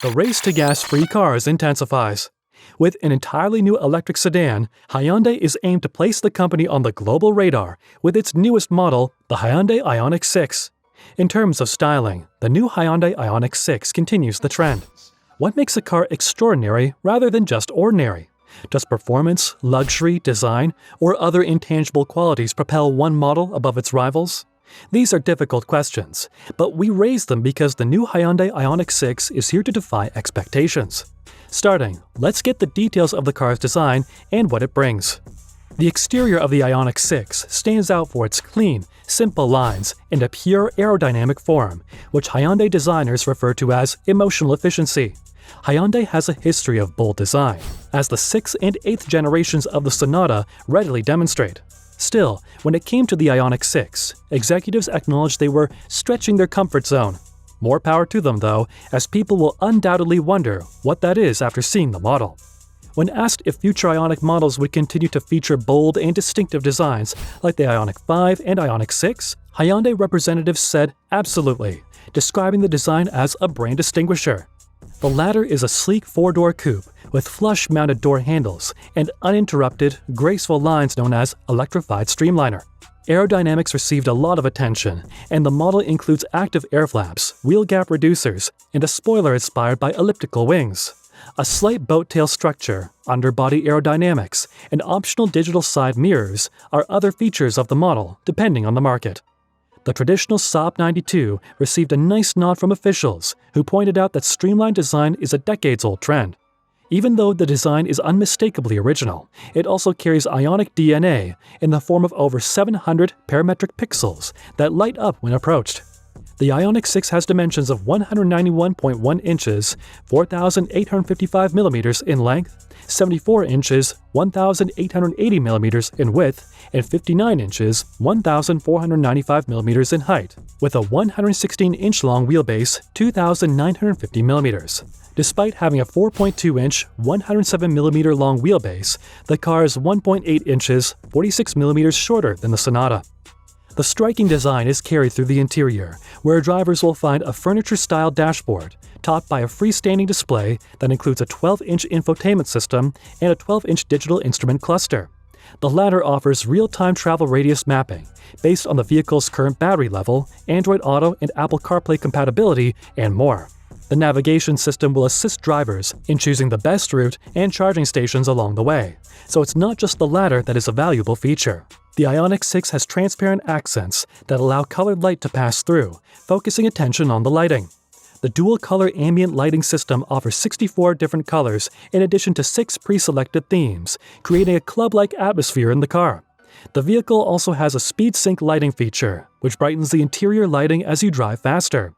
The race to gas-free cars intensifies. With an entirely new electric sedan, Hyundai is aimed to place the company on the global radar with its newest model, the Hyundai IONIQ 6. In terms of styling, the new Hyundai IONIQ 6 continues the trend. What makes a car extraordinary rather than just ordinary? Does performance, luxury, design, or other intangible qualities propel one model above its rivals? These are difficult questions, but we raise them because the new Hyundai IONIQ 6 is here to defy expectations. Starting, let's get the details of the car's design and what it brings. The exterior of the IONIQ 6 stands out for its clean, simple lines and a pure aerodynamic form, which Hyundai designers refer to as emotional efficiency. Hyundai has a history of bold design, as the 6th and 8th generations of the Sonata readily demonstrate. Still, when it came to the IONIQ 6, executives acknowledged they were stretching their comfort zone. More power to them, though, as people will undoubtedly wonder what that is after seeing the model. When asked if future IONIQ models would continue to feature bold and distinctive designs like the IONIQ 5 and IONIQ 6, Hyundai representatives said absolutely, describing the design as a brand distinguisher. The latter is a sleek four-door coupe with flush-mounted door handles and uninterrupted, graceful lines known as electrified streamliner. Aerodynamics received a lot of attention, and the model includes active air flaps, wheel gap reducers, and a spoiler inspired by elliptical wings. A slight boat tail structure, underbody aerodynamics, and optional digital side mirrors are other features of the model, depending on the market. The traditional Saab 92 received a nice nod from officials, who pointed out that streamlined design is a decades-old trend. Even though the design is unmistakably original, it also carries IONIQ DNA in the form of over 700 parametric pixels that light up when approached. The IONIQ 6 has dimensions of 191.1 inches, 4,855 millimeters in length, 74 inches, 1,880 millimeters in width, and 59 inches, 1,495 millimeters in height, with a 116-inch long wheelbase, 2,950 millimeters. Despite having a 4.2-inch, 107mm long wheelbase, the car is 1.8 inches, 46 millimeters shorter than the Sonata. The striking design is carried through the interior, where drivers will find a furniture-style dashboard, topped by a freestanding display that includes a 12-inch infotainment system and a 12-inch digital instrument cluster. The latter offers real-time travel radius mapping, based on the vehicle's current battery level, Android Auto and Apple CarPlay compatibility, and more. The navigation system will assist drivers in choosing the best route and charging stations along the way, so it's not just the latter that is a valuable feature. The IONIQ 6 has transparent accents that allow colored light to pass through, focusing attention on the lighting. The dual-color ambient lighting system offers 64 different colors in addition to 6 pre-selected themes, creating a club-like atmosphere in the car. The vehicle also has a speed sync lighting feature, which brightens the interior lighting as you drive faster.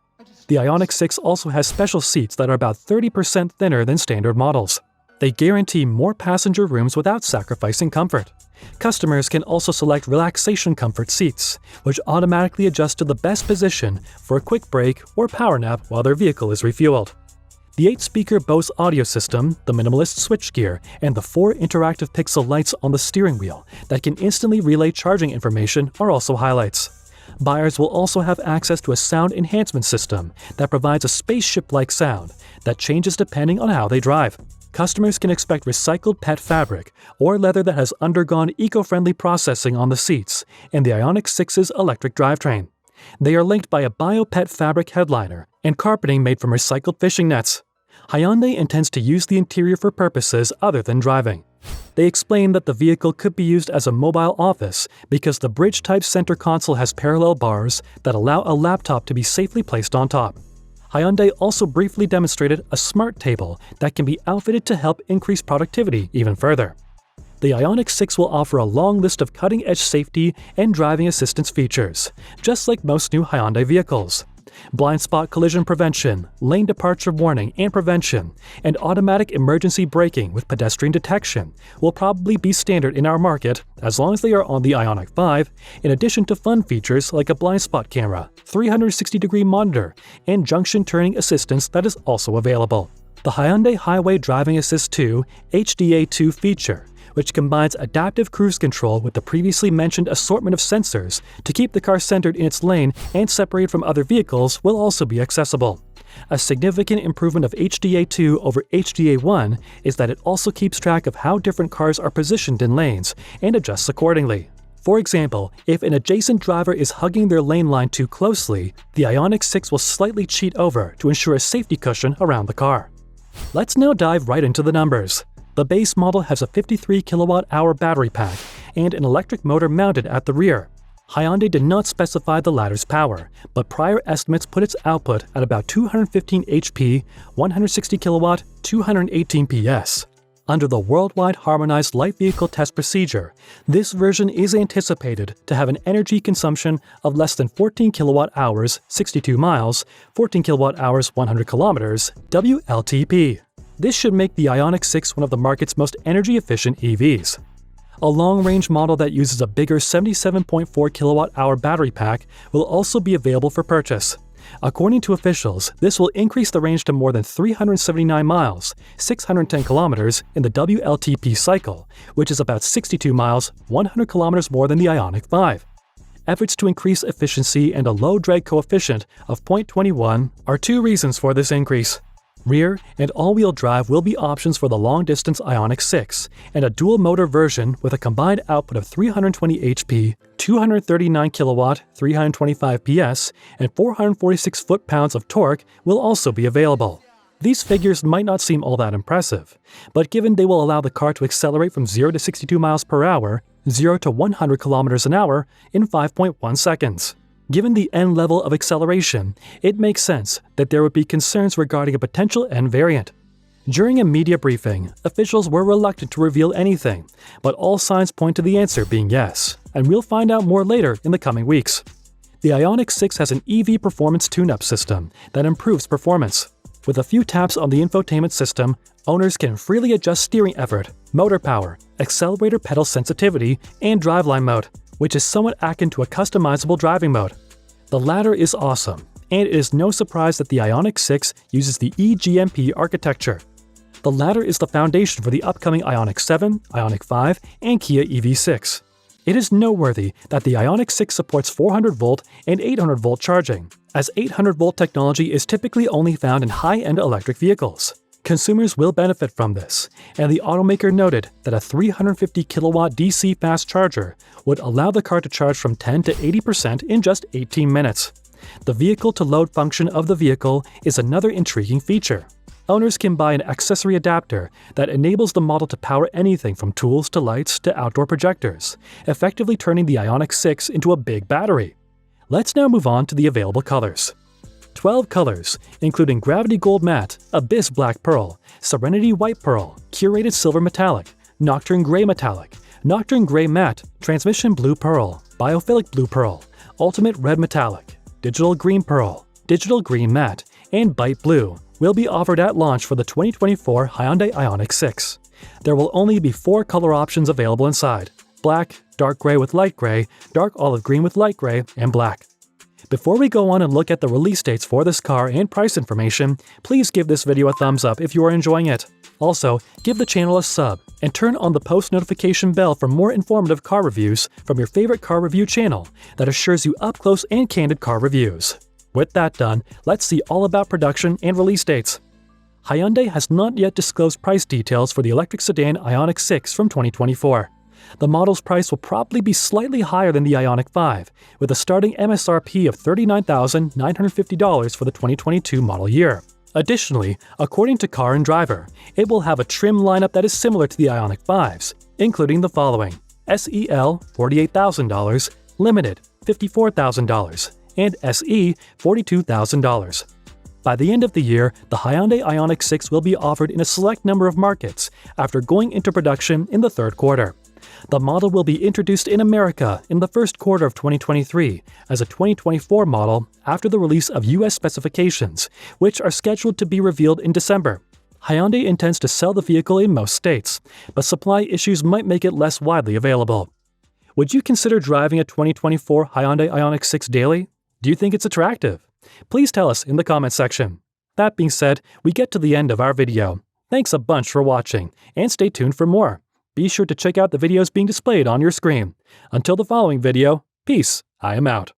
The IONIQ 6 also has special seats that are about 30% thinner than standard models. They guarantee more passenger rooms without sacrificing comfort. Customers can also select relaxation comfort seats, which automatically adjust to the best position for a quick break or power nap while their vehicle is refueled. The 8-speaker Bose audio system, the minimalist switchgear, and the 4 interactive pixel lights on the steering wheel that can instantly relay charging information are also highlights. Buyers will also have access to a sound enhancement system that provides a spaceship-like sound that changes depending on how they drive. Customers can expect recycled PET fabric or leather that has undergone eco-friendly processing on the seats and the IONIQ 6's electric drivetrain. They are linked by a bio-PET fabric headliner and carpeting made from recycled fishing nets. Hyundai intends to use the interior for purposes other than driving. They explain that the vehicle could be used as a mobile office because the bridge-type center console has parallel bars that allow a laptop to be safely placed on top. Hyundai also briefly demonstrated a smart table that can be outfitted to help increase productivity even further. The IONIQ 6 will offer a long list of cutting-edge safety and driving assistance features, just like most new Hyundai vehicles. Blind spot collision prevention, lane departure warning and prevention, and automatic emergency braking with pedestrian detection will probably be standard in our market as long as they are on the IONIQ 5, in addition to fun features like a blind spot camera, 360-degree monitor, and junction turning assistance that is also available. The Hyundai Highway Driving Assist 2 HDA2 feature, which combines adaptive cruise control with the previously mentioned assortment of sensors to keep the car centered in its lane and separated from other vehicles, will also be accessible. A significant improvement of HDA2 over HDA1 is that it also keeps track of how different cars are positioned in lanes and adjusts accordingly. For example, if an adjacent driver is hugging their lane line too closely, the IONIQ 6 will slightly cheat over to ensure a safety cushion around the car. Let's now dive right into the numbers. The base model has a 53 kWh battery pack and an electric motor mounted at the rear. Hyundai did not specify the latter's power, but prior estimates put its output at about 215 HP, 160 kW, 218 PS. Under the worldwide harmonized light vehicle test procedure, this version is anticipated to have an energy consumption of less than 14 kWh, 62 miles, 14 kWh, 100 kilometers, WLTP. This should make the IONIQ 6 one of the market's most energy-efficient EVs. A long-range model that uses a bigger 77.4 kWh battery pack will also be available for purchase. According to officials, this will increase the range to more than 379 miles, 610 kilometers in the WLTP cycle, which is about 62 miles, 100 kilometers more than the IONIQ 5. Efforts to increase efficiency and a low drag coefficient of 0.21 are two reasons for this increase. Rear and all-wheel drive will be options for the long-distance IONIQ 6, and a dual-motor version with a combined output of 320 HP, 239 kW, 325 PS, and 446 foot-pounds of torque will also be available. These figures might not seem all that impressive, but given they will allow the car to accelerate from 0 to 62 miles per hour, 0 to 100 kilometers an hour in 5.1 seconds. Given the N level of acceleration, it makes sense that there would be concerns regarding a potential N variant. During a media briefing, officials were reluctant to reveal anything, but all signs point to the answer being yes, and we'll find out more later in the coming weeks. The IONIQ 6 has an EV performance tune-up system that improves performance. With a few taps on the infotainment system, owners can freely adjust steering effort, motor power, accelerator pedal sensitivity, and driveline mode, which is somewhat akin to a customizable driving mode. The latter is awesome, and it is no surprise that the IONIQ 6 uses the eGMP architecture. The latter is the foundation for the upcoming IONIQ 7, IONIQ 5, and Kia EV6. It is noteworthy that the IONIQ 6 supports 400-volt and 800-volt charging, as 800-volt technology is typically only found in high-end electric vehicles. Consumers will benefit from this, and the automaker noted that a 350 kilowatt DC fast charger would allow the car to charge from 10 to 80% in just 18 minutes. The vehicle-to-load function of the vehicle is another intriguing feature. Owners can buy an accessory adapter that enables the model to power anything from tools to lights to outdoor projectors, effectively turning the IONIQ 6 into a big battery. Let's now move on to the available colors. 12 colors, including Gravity Gold Matte, Abyss Black Pearl, Serenity White Pearl, Curated Silver Metallic, Nocturne Gray Metallic, Nocturne Gray Matte, Transmission Blue Pearl, Biophilic Blue Pearl, Ultimate Red Metallic, Digital Green Pearl, Digital Green Matte, and Bite Blue will be offered at launch for the 2024 Hyundai IONIQ 6. There will only be 4 color options available inside: black, dark gray with light gray, dark olive green with light gray, and black. Before we go on and look at the release dates for this car and price information, please give this video a thumbs up if you are enjoying it. Also, give the channel a sub and turn on the post notification bell for more informative car reviews from your favorite car review channel that assures you up-close and candid car reviews. With that done, let's see all about production and release dates. Hyundai has not yet disclosed price details for the electric sedan IONIQ 6 from 2024. The model's price will probably be slightly higher than the IONIQ 5, with a starting MSRP of $39,950 for the 2022 model year. Additionally, according to Car and Driver, it will have a trim lineup that is similar to the IONIQ 5's, including the following: SEL $48,000, Limited $54,000, and SE $42,000. By the end of the year, the Hyundai IONIQ 6 will be offered in a select number of markets after going into production in the third quarter. The model will be introduced in America in the first quarter of 2023 as a 2024 model after the release of US specifications, which are scheduled to be revealed in December. Hyundai intends to sell the vehicle in most states, but supply issues might make it less widely available. Would you consider driving a 2024 Hyundai IONIQ 6 daily? Do you think it's attractive? Please tell us in the comment section. That being said, we get to the end of our video. Thanks a bunch for watching, and stay tuned for more. Be sure to check out the videos being displayed on your screen. Until the following video, peace, I am out.